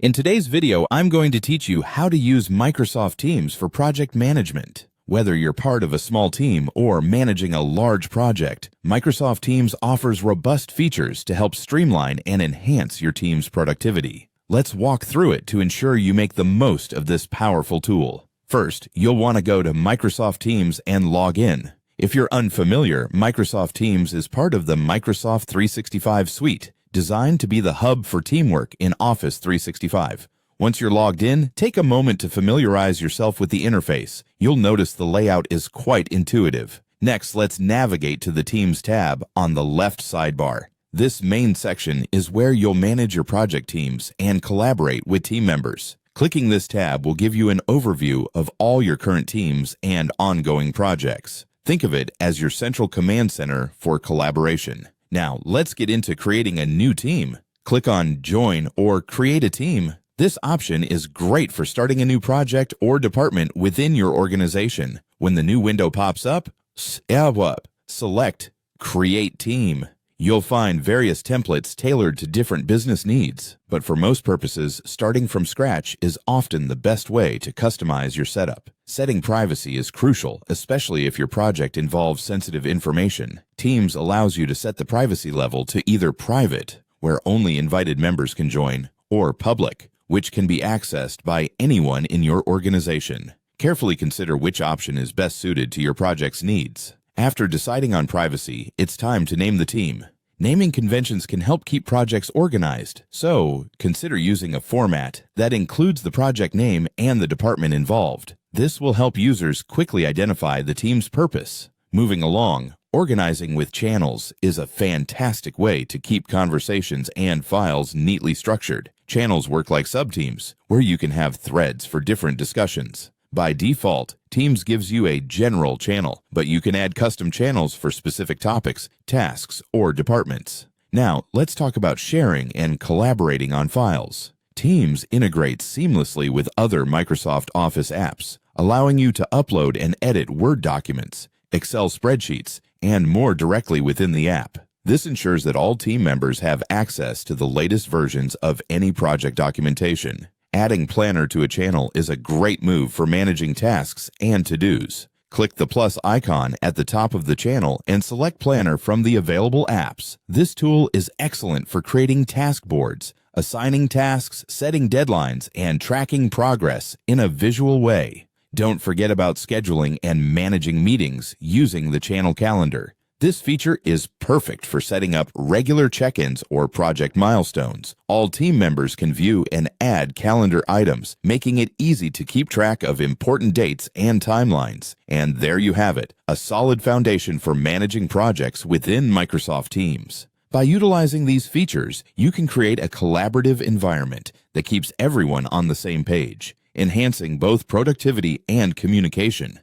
In today's video, I'm going to teach you how to use Microsoft Teams for project management. Whether you're part of a small team or managing a large project, Microsoft Teams offers robust features to help streamline and enhance your team's productivity. Let's walk through it to ensure you make the most of this powerful tool. First, you'll want to go to Microsoft Teams and log in. If you're unfamiliar, Microsoft Teams is part of the Microsoft 365 suite, designed to be the hub for teamwork in Office 365. Once you're logged in, take a moment to familiarize yourself with the interface. You'll notice the layout is quite intuitive. Next, let's navigate to the Teams tab on the left sidebar. This main section is where you'll manage your project teams and collaborate with team members. Clicking this tab will give you an overview of all your current teams and ongoing projects. Think of it as your central command center for collaboration. Now, let's get into creating a new team. Click on Join or Create a Team. This option is great for starting a new project or department within your organization. When the new window pops up, select Create Team. You'll find various templates tailored to different business needs, but for most purposes, starting from scratch is often the best way to customize your setup. Setting privacy is crucial, especially if your project involves sensitive information. Teams allows you to set the privacy level to either private, where only invited members can join, or public, which can be accessed by anyone in your organization. Carefully consider which option is best suited to your project's needs. After deciding on privacy, it's time to name the team. Naming conventions can help keep projects organized, so consider using a format that includes the project name and the department involved. This will help users quickly identify the team's purpose. Moving along, organizing with channels is a fantastic way to keep conversations and files neatly structured. Channels work like subteams, where you can have threads for different discussions. By default, Teams gives you a general channel, but you can add custom channels for specific topics, tasks, or departments. Now, let's talk about sharing and collaborating on files. Teams integrates seamlessly with other Microsoft Office apps, allowing you to upload and edit Word documents, Excel spreadsheets, and more directly within the app. This ensures that all team members have access to the latest versions of any project documentation. Adding Planner to a channel is a great move for managing tasks and to-dos. Click the plus icon at the top of the channel and select Planner from the available apps. This tool is excellent for creating task boards, assigning tasks, setting deadlines, and tracking progress in a visual way. Don't forget about scheduling and managing meetings using the channel calendar. This feature is perfect for setting up regular check-ins or project milestones. All team members can view and add calendar items, making it easy to keep track of important dates and timelines. And there you have it, a solid foundation for managing projects within Microsoft Teams. By utilizing these features, you can create a collaborative environment that keeps everyone on the same page, enhancing both productivity and communication.